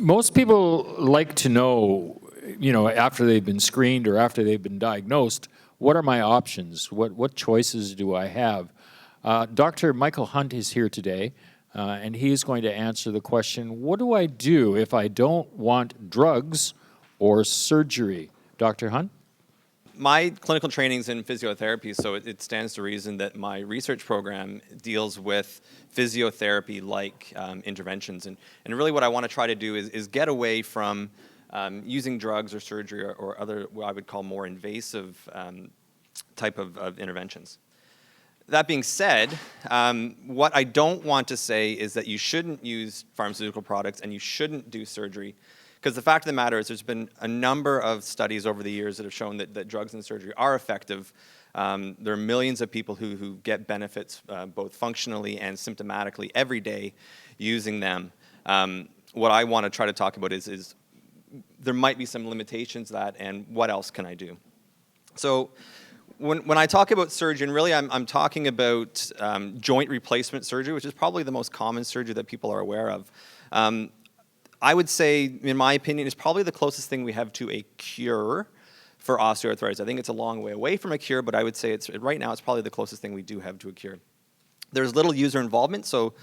Most people like to know, after they've been screened or after they've been diagnosed, what are my options? What choices do I have? Dr. Michael Hunt is here today, and he is going to answer the question, what do I do if I don't want drugs or surgery? Dr. Hunt? My clinical training's in physiotherapy, so it stands to reason that my research program deals with physiotherapy-like interventions. And really what I want to try to do is get away from using drugs or surgery or other, what I would call more invasive type of interventions. That being said, what I don't want to say is that you shouldn't use pharmaceutical products and you shouldn't do surgery. Because the fact of the matter is there's been a number of studies over the years that have shown that drugs and surgery are effective. There are millions of people who get benefits both functionally and symptomatically every day using them. What I want to try to talk about is there might be some limitations to that, and what else can I do? So when I talk about surgery, and really I'm talking about joint replacement surgery, which is probably the most common surgery that people are aware of. I would say, in my opinion, it's probably the closest thing we have to a cure for osteoarthritis. I think it's a long way away from a cure, but I would say right now it's probably the closest thing we do have to a cure. There's little user involvement, so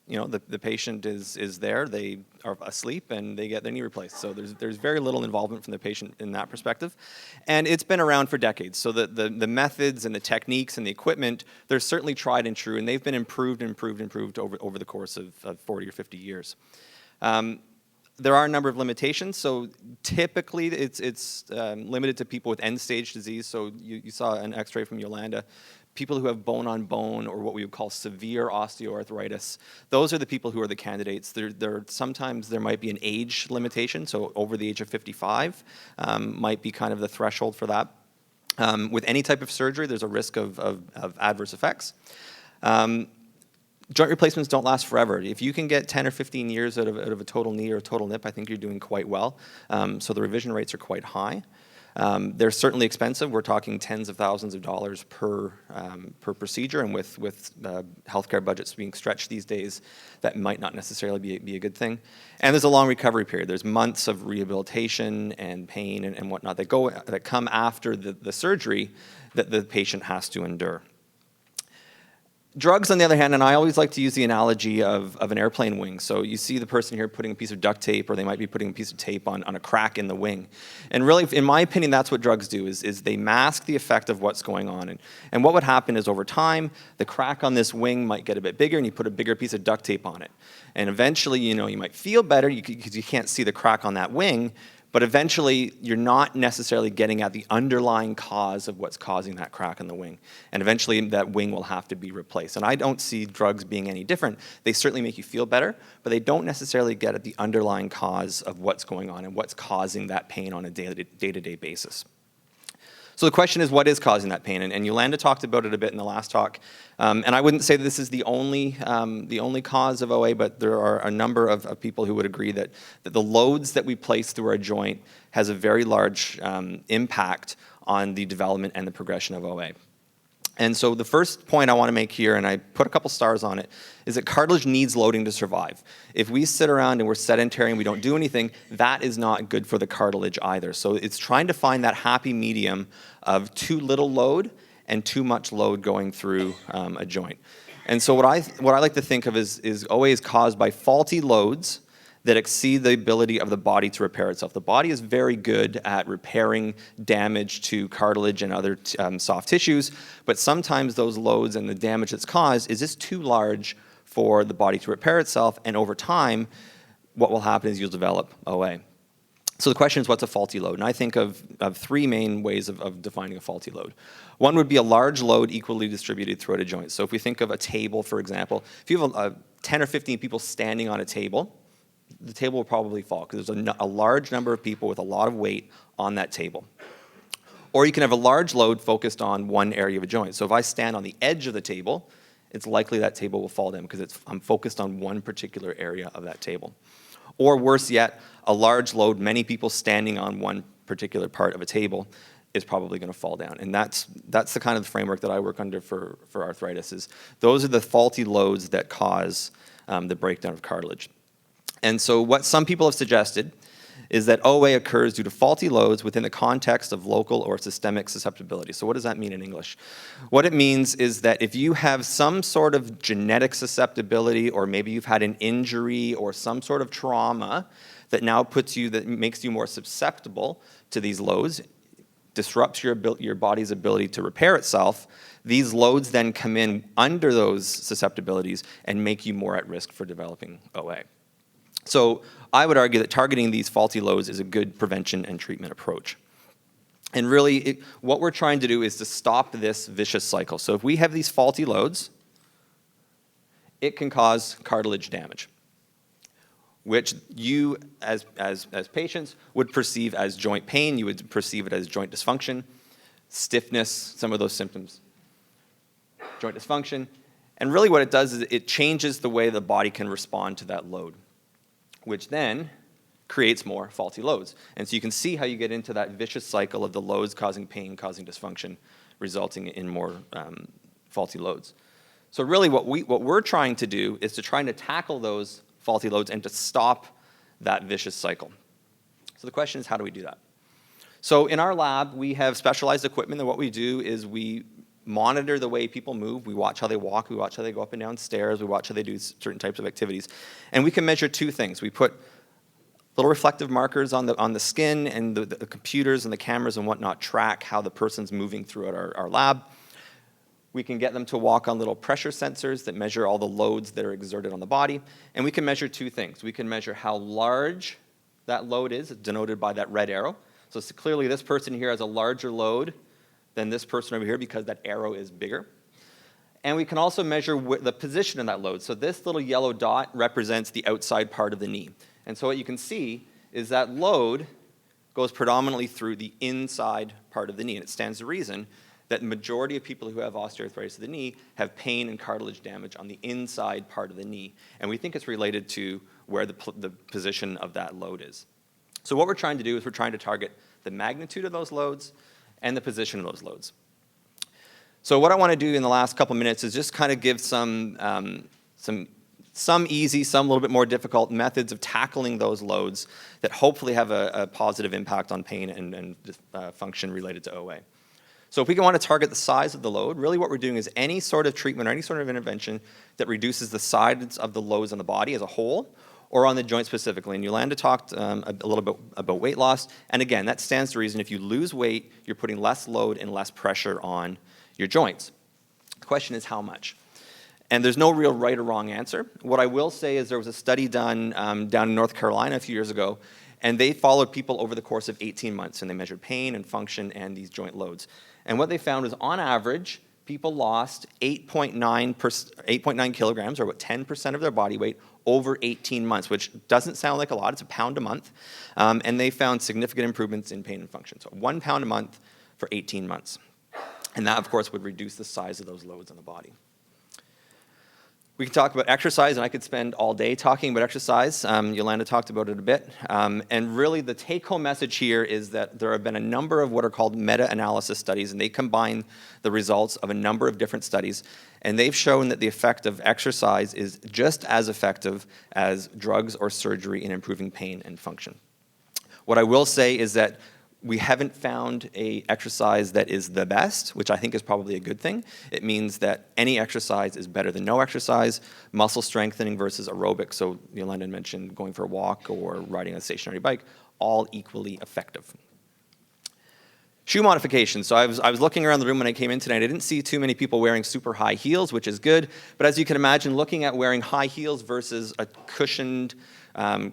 the patient is there, they are asleep, and they get their knee replaced. So there's very little involvement from the patient in that perspective. And it's been around for decades. So the methods and the techniques and the equipment, they're certainly tried and true, and they've been improved over the course of 40 or 50 years. There are a number of limitations. So typically it's limited to people with end-stage disease. So you saw an x-ray from Yolanda. People who have bone-on-bone or what we would call severe osteoarthritis, those are the people who are the candidates. Sometimes there might be an age limitation, so over the age of 55 might be kind of the threshold for that. With any type of surgery, there's a risk of adverse effects. Joint replacements don't last forever. If you can get 10 or 15 years out of a total knee or a total hip, I think you're doing quite well. So the revision rates are quite high. They're certainly expensive. We're talking tens of thousands of dollars per procedure, and with healthcare budgets being stretched these days, that might not necessarily be a good thing. And there's a long recovery period. There's months of rehabilitation and pain and whatnot that come after the surgery that the patient has to endure. Drugs, on the other hand, and I always like to use the analogy of an airplane wing. So you see the person here putting a piece of duct tape, or they might be putting a piece of tape on a crack in the wing. And really, in my opinion, that's what drugs do, is they mask the effect of what's going on. And what would happen is over time, the crack on this wing might get a bit bigger, and you put a bigger piece of duct tape on it. And eventually, you might feel better because you can't see the crack on that wing, but eventually, you're not necessarily getting at the underlying cause of what's causing that crack in the wing. And eventually, that wing will have to be replaced. And I don't see drugs being any different. They certainly make you feel better, but they don't necessarily get at the underlying cause of what's going on and what's causing that pain on a day-to-day basis. So the question is, what is causing that pain? And Yolanda talked about it a bit in the last talk. And I wouldn't say that this is the only cause of OA, but there are a number of people who would agree that the loads that we place through our joint has a very large impact on the development and the progression of OA. And so the first point I want to make here, and I put a couple stars on it, is that cartilage needs loading to survive. If we sit around and we're sedentary and we don't do anything, that is not good for the cartilage either. So it's trying to find that happy medium of too little load and too much load going through a joint. And so what I like to think of is OA is caused by faulty loads that exceed the ability of the body to repair itself. The body is very good at repairing damage to cartilage and other soft tissues, but sometimes those loads and the damage that's caused is just too large for the body to repair itself, and over time, what will happen is you'll develop OA. So the question is, what's a faulty load? And I think of three main ways of defining a faulty load. One would be a large load equally distributed throughout a joint. So if we think of a table, for example, if you have 10 or 15 people standing on a table, the table will probably fall because there's a large number of people with a lot of weight on that table. Or you can have a large load focused on one area of a joint. So if I stand on the edge of the table, it's likely that table will fall down because I'm focused on one particular area of that table. Or worse yet, a large load, many people standing on one particular part of a table, is probably going to fall down. And that's the kind of framework that I work under for arthritis. Those are the faulty loads that cause the breakdown of cartilage. And so what some people have suggested is that OA occurs due to faulty loads within the context of local or systemic susceptibility. So what does that mean in English? What it means is that if you have some sort of genetic susceptibility, or maybe you've had an injury or some sort of trauma that now that makes you more susceptible to these loads, disrupts your body's ability to repair itself, these loads then come in under those susceptibilities and make you more at risk for developing OA. So I would argue that targeting these faulty loads is a good prevention and treatment approach. And really, what we're trying to do is to stop this vicious cycle. So if we have these faulty loads, it can cause cartilage damage, which you, as patients, would perceive as joint pain. You would perceive it as joint dysfunction, stiffness, some of those symptoms. Joint dysfunction. And really what it does is it changes the way the body can respond to that load, which then creates more faulty loads. And so you can see how you get into that vicious cycle of the loads causing pain, causing dysfunction, resulting in more faulty loads. So really what we're trying to do is to try to tackle those faulty loads and to stop that vicious cycle. So the question is, how do we do that? So in our lab, we have specialized equipment, and what we do is we monitor the way people move. We watch how they walk. We watch how they go up and down stairs. We watch how they do certain types of activities. And we can measure two things. We put little reflective markers on the skin, and the computers and the cameras and whatnot track how the person's moving throughout our lab. We can get them to walk on little pressure sensors that measure all the loads that are exerted on the body. And we can measure two things. We can measure how large that load is, denoted by that red arrow. So clearly this person here has a larger load than this person over here because that arrow is bigger. And we can also measure the position of that load. So this little yellow dot represents the outside part of the knee. And so what you can see is that load goes predominantly through the inside part of the knee. And it stands to reason that the majority of people who have osteoarthritis of the knee have pain and cartilage damage on the inside part of the knee. And we think it's related to where the position of that load is. So what we're trying to do is we're trying to target the magnitude of those loads and the position of those loads. So what I want to do in the last couple minutes is just kind of give some easy, some a little bit more difficult methods of tackling those loads that hopefully have a positive impact on pain and function related to OA. So if we want to target the size of the load, really what we're doing is any sort of treatment or any sort of intervention that reduces the size of the loads on the body as a whole, or on the joint specifically. And Yolanda talked a little bit about weight loss. And again, that stands to reason if you lose weight, you're putting less load and less pressure on your joints. The question is how much? And there's no real right or wrong answer. What I will say is there was a study done down in North Carolina a few years ago, and they followed people over the course of 18 months, and they measured pain and function and these joint loads. And what they found was, on average, people lost 8.9 kilograms, or about 10% of their body weight, over 18 months, which doesn't sound like a lot. It's a pound a month. And they found significant improvements in pain and function. So 1 pound a month for 18 months. And that, of course, would reduce the size of those loads on the body. We can talk about exercise, and I could spend all day talking about exercise. Yolanda talked about it a bit. And really, the take-home message here is that there have been a number of what are called meta-analysis studies, and they combine the results of a number of different studies. And they've shown that the effect of exercise is just as effective as drugs or surgery in improving pain and function. What I will say is that we haven't found an exercise that is the best, which I think is probably a good thing. It means that any exercise is better than no exercise. Muscle strengthening versus aerobic, so Yolanda mentioned going for a walk or riding a stationary bike, all equally effective. Shoe modifications. So I was looking around the room when I came in tonight. I didn't see too many people wearing super high heels, which is good. But as you can imagine, looking at wearing high heels versus a cushioned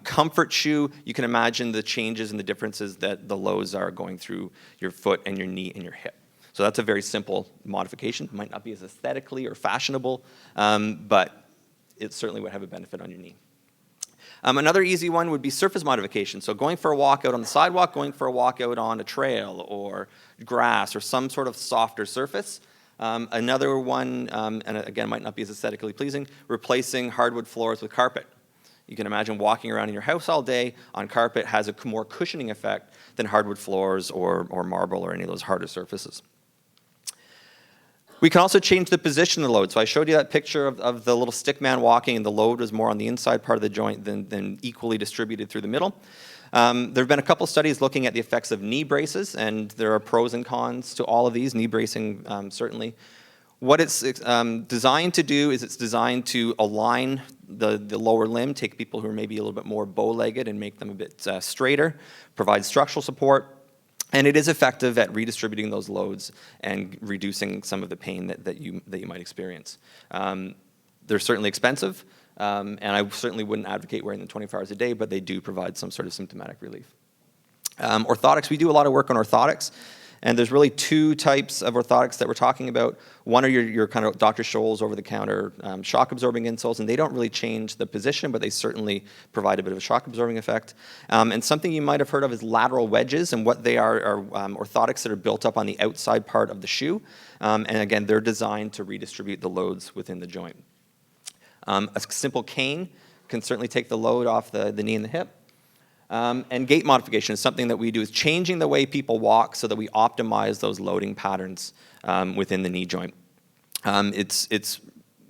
comfort shoe, you can imagine the changes and the differences that the loads are going through your foot and your knee and your hip. So that's a very simple modification. It might not be as aesthetically or fashionable, but it certainly would have a benefit on your knee. Another easy one would be surface modification. So going for a walk out on the sidewalk, going for a walk out on a trail or grass or some sort of softer surface. Another one, and again, might not be as aesthetically pleasing, replacing hardwood floors with carpet. You can imagine walking around in your house all day on carpet has a more cushioning effect than hardwood floors or marble or any of those harder surfaces. We can also change the position of the load. So I showed you that picture of the little stick man walking, and the load was more on the inside part of the joint than equally distributed through the middle. There have been a couple studies looking at the effects of knee braces, and there are pros and cons to all of these, knee bracing certainly. What it's designed to do is it's designed to align the lower limb, take people who are maybe a little bit more bow-legged and make them a bit straighter, provide structural support, and it is effective at redistributing those loads and reducing some of the pain that you might experience. They're certainly expensive, and I certainly wouldn't advocate wearing them 24 hours a day, but they do provide some sort of symptomatic relief. Orthotics, we do a lot of work on orthotics. And there's really two types of orthotics that we're talking about. One are your kind of Dr. Scholl's over-the-counter shock-absorbing insoles, and they don't really change the position, but they certainly provide a bit of a shock-absorbing effect. And something you might have heard of is lateral wedges, and what they are orthotics that are built up on the outside part of the shoe. And again, they're designed to redistribute the loads within the joint. A simple cane can certainly take the load off the knee and the hip. And gait modification is something that we do, is changing the way people walk so that we optimize those loading patterns within the knee joint. It's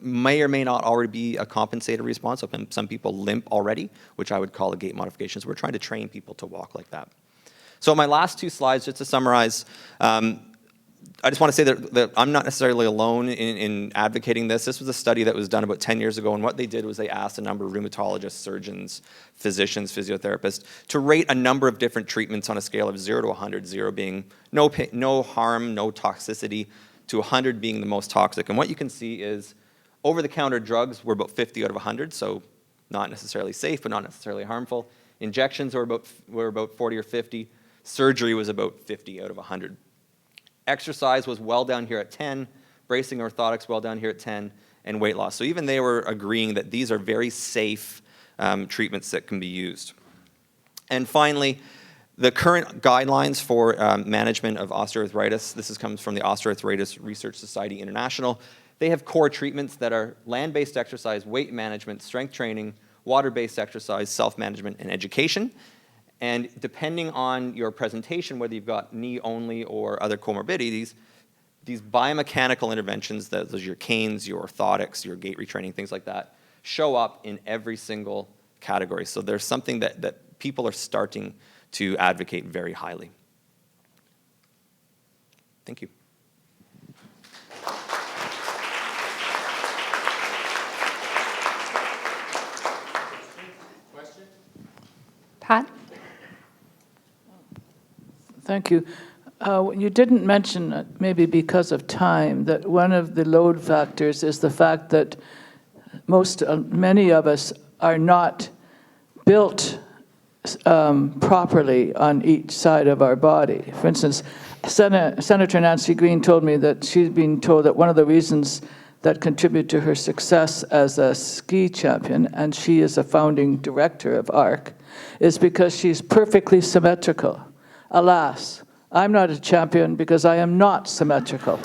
may or may not already be a compensated response. So some people limp already, which I would call a gait modification. So we're trying to train people to walk like that. So my last two slides, just to summarize, I just want to say that I'm not necessarily alone in advocating this. This was a study that was done about 10 years ago, and what they did was they asked a number of rheumatologists, surgeons, physicians, physiotherapists to rate a number of different treatments on a scale of 0 to 100, 0 being no pain, no harm, no toxicity, to 100 being the most toxic. And what you can see is over-the-counter drugs were about 50 out of 100, so not necessarily safe, but not necessarily harmful. Injections were about 40 or 50. Surgery was about 50 out of 100. Exercise was well down here at 10, bracing orthotics well down here at 10, and weight loss. So even they were agreeing that these are very safe treatments that can be used. And finally, the current guidelines for management of osteoarthritis, this comes from the Osteoarthritis Research Society International. They have core treatments that are land-based exercise, weight management, strength training, water-based exercise, self-management, and education. And depending on your presentation, whether you've got knee only or other comorbidities, these biomechanical interventions, those are your canes, your orthotics, your gait retraining, things like that, show up in every single category. So there's something that people are starting to advocate very highly. Thank you. Pat? Thank you. You didn't mention, maybe because of time, that one of the load factors is the fact that many of us are not built properly on each side of our body. For instance, Senator Nancy Green told me that she's been told that one of the reasons that contribute to her success as a ski champion, and she is a founding director of ARC, is because she's perfectly symmetrical. Alas, I'm not a champion because I am not symmetrical.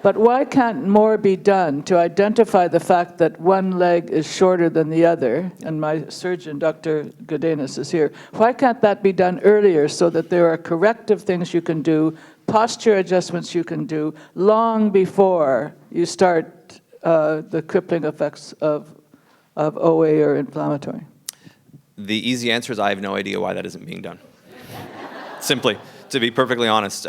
But why can't more be done to identify the fact that one leg is shorter than the other? And my surgeon, Dr. Godenis, is here. Why can't that be done earlier so that there are corrective things you can do, posture adjustments you can do, long before you start the crippling effects of OA or inflammatory? The easy answer is I have no idea why that isn't being done. Simply, to be perfectly honest.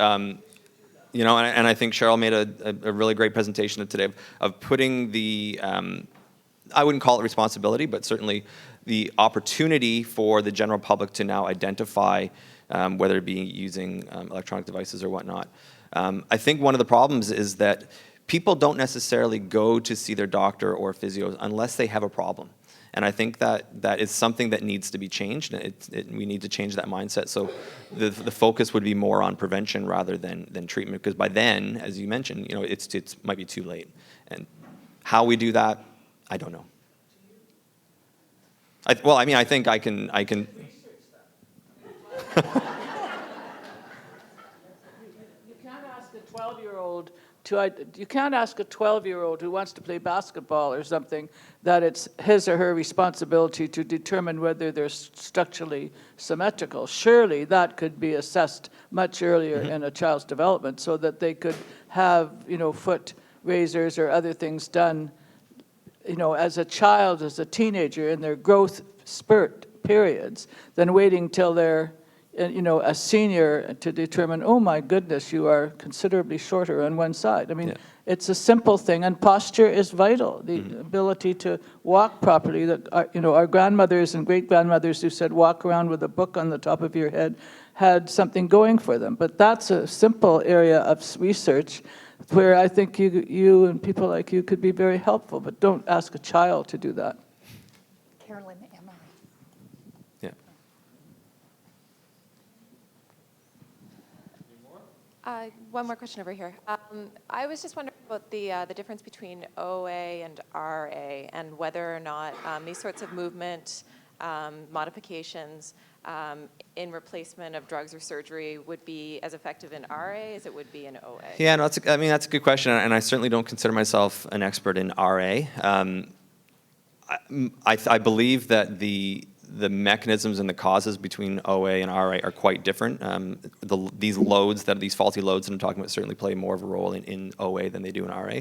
You know, and I think Cheryl made a really great presentation today of putting the, I wouldn't call it responsibility, but certainly the opportunity for the general public to now identify whether it be using electronic devices or whatnot. I think one of the problems is that people don't necessarily go to see their doctor or physio unless they have a problem. And I think that is something that needs to be changed. We need to change that mindset. So the focus would be more on prevention rather than treatment, because by then, as you mentioned, you know, it might be too late. And how we do that, I don't know. Well, I mean, I think I can. You can't ask a 12-year-old You can't ask a 12-year-old who wants to play basketball or something that it's his or her responsibility to determine whether they're structurally symmetrical. Surely that could be assessed much earlier in a child's development so that they could have, foot raisers or other things done, as a child, as a teenager in their growth spurt periods, than waiting till they're a senior to determine, oh my goodness, you are considerably shorter on one side. I mean, it's a simple thing, and posture is vital. The ability to walk properly. That our grandmothers and great-grandmothers who said walk around with a book on the top of your head had something going for them. But that's a simple area of research where I think you and people like you could be very helpful. But don't ask a child to do that. Carolyn, Emma. Yeah. One more question over here. I was just wondering about the difference between OA and RA and whether or not these sorts of movement modifications in replacement of drugs or surgery would be as effective in RA as it would be in OA. Yeah, no, that's a good question, and I certainly don't consider myself an expert in RA. I believe that the mechanisms and the causes between OA and RA are quite different. These faulty loads that I'm talking about certainly play more of a role in OA than they do in RA.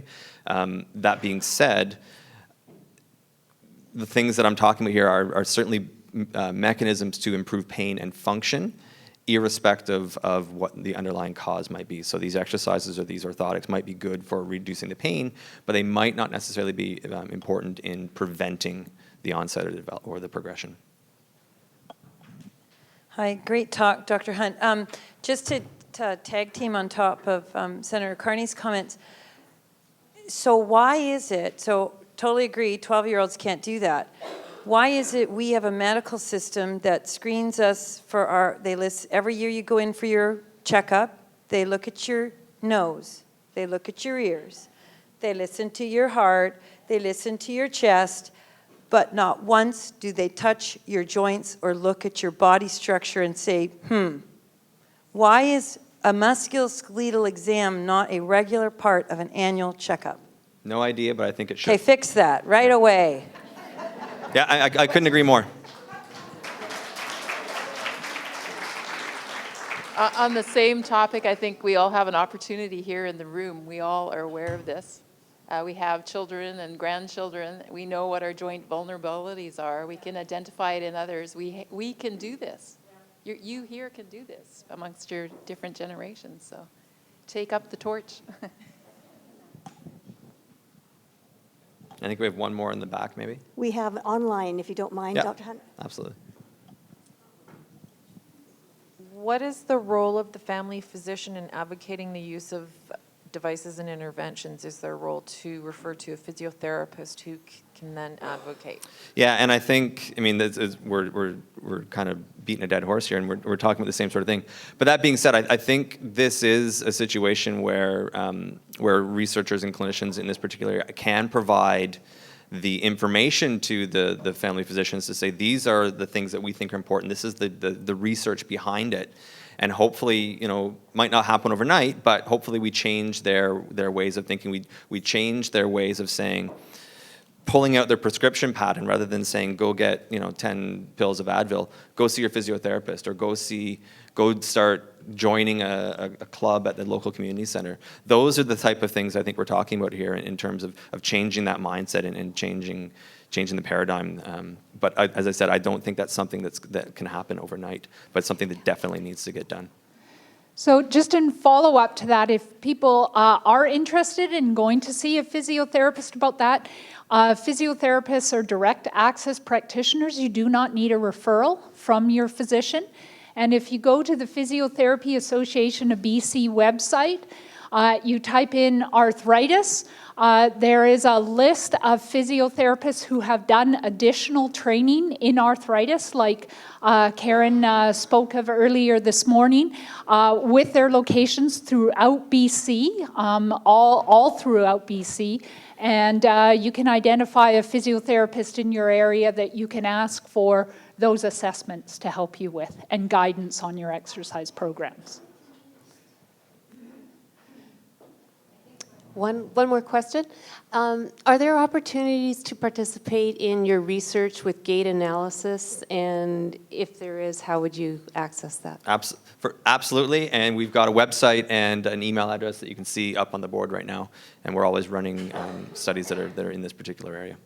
That being said, the things that I'm talking about here are certainly mechanisms to improve pain and function, irrespective of what the underlying cause might be. So these exercises or these orthotics might be good for reducing the pain, but they might not necessarily be important in preventing the onset or the progression. Hi, great talk, Dr. Hunt. Just to tag team on top of Senator Carney's comments, so why is it, so totally agree, 12-year-olds can't do that. Why is it we have a medical system that screens us for they list, every year you go in for your checkup, they look at your nose, they look at your ears, they listen to your heart, they listen to your chest, but not once do they touch your joints or look at your body structure and say, why is a musculoskeletal exam not a regular part of an annual checkup? No idea, but I think it should. Okay, fix that right away. Yeah, I couldn't agree more. On the same topic, I think we all have an opportunity here in the room. We all are aware of this. We have children and grandchildren. We know what our joint vulnerabilities are. We can identify it in others. We can do this. You here can do this amongst your different generations. So take up the torch. I think we have one more in the back, maybe. We have online, if you don't mind, Yeah, Dr. Hunt. absolutely. What is the role of the family physician in advocating the use of devices and interventions? Is there a role to refer to a physiotherapist who can then advocate? Yeah, and I think, we're kind of beating a dead horse here, and we're talking about the same sort of thing. But that being said, I think this is a situation where researchers and clinicians in this particular area can provide the information to the family physicians to say, these are the things that we think are important. This is the research behind it. And hopefully, might not happen overnight, but hopefully we change their ways of thinking. We change their ways of saying, pulling out their prescription pattern rather than saying, go get 10 pills of Advil, go see your physiotherapist, or go start joining a club at the local community center. Those are the type of things I think we're talking about here in terms of changing that mindset and changing the paradigm. But as I said, I don't think that's something that can happen overnight, but something that definitely needs to get done. So just in follow-up to that, if people are interested in going to see a physiotherapist about that, physiotherapists are direct access practitioners. You do not need a referral from your physician. And if you go to the Physiotherapy Association of BC website, you type in arthritis, there is a list of physiotherapists who have done additional training in arthritis, like Karen spoke of earlier this morning, with their locations throughout BC, all throughout BC. And you can identify a physiotherapist in your area that you can ask for those assessments to help you with and guidance on your exercise programs. One more question. Are there opportunities to participate in your research with gait analysis? And if there is, how would you access that? Absolutely, and we've got a website and an email address that you can see up on the board right now, and we're always running studies that are in this particular area.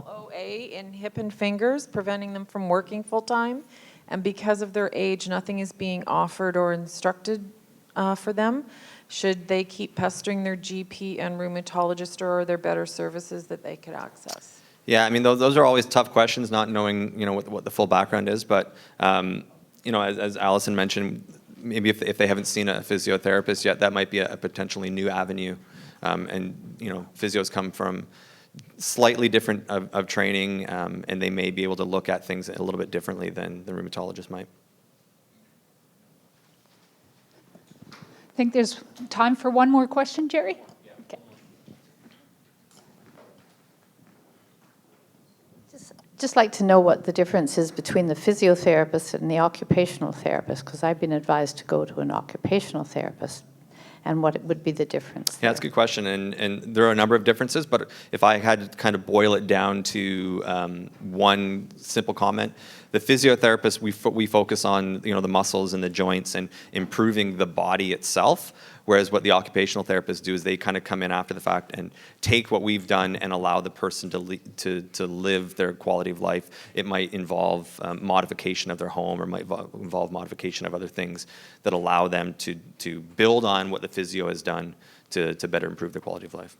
OA in hip and fingers, preventing them from working full-time. And because of their age, nothing is being offered or instructed for them. Should they keep pestering their GP and rheumatologist, or are there better services that they could access? Yeah, I mean, those are always tough questions, not knowing, what the full background is. But, as Allison mentioned, maybe if they haven't seen a physiotherapist yet, that might be a potentially new avenue. Physios come from slightly different of training, and they may be able to look at things a little bit differently than the rheumatologist might. I think there's time for one more question, Jerry? Okay. Just like to know what the difference is between the physiotherapist and the occupational therapist, because I've been advised to go to an occupational therapist, and what would be the difference? Yeah, that's a good question, and there are a number of differences, but if I had to kind of boil it down to one simple comment, the physiotherapist, we focus on the muscles and the joints and improving the body itself, whereas what the occupational therapists do is they kind of come in after the fact and take what we've done and allow the person to live their quality of life. It might involve modification of their home, or might involve modification of other things that allow them to build on what the physio has done to better improve their quality of life.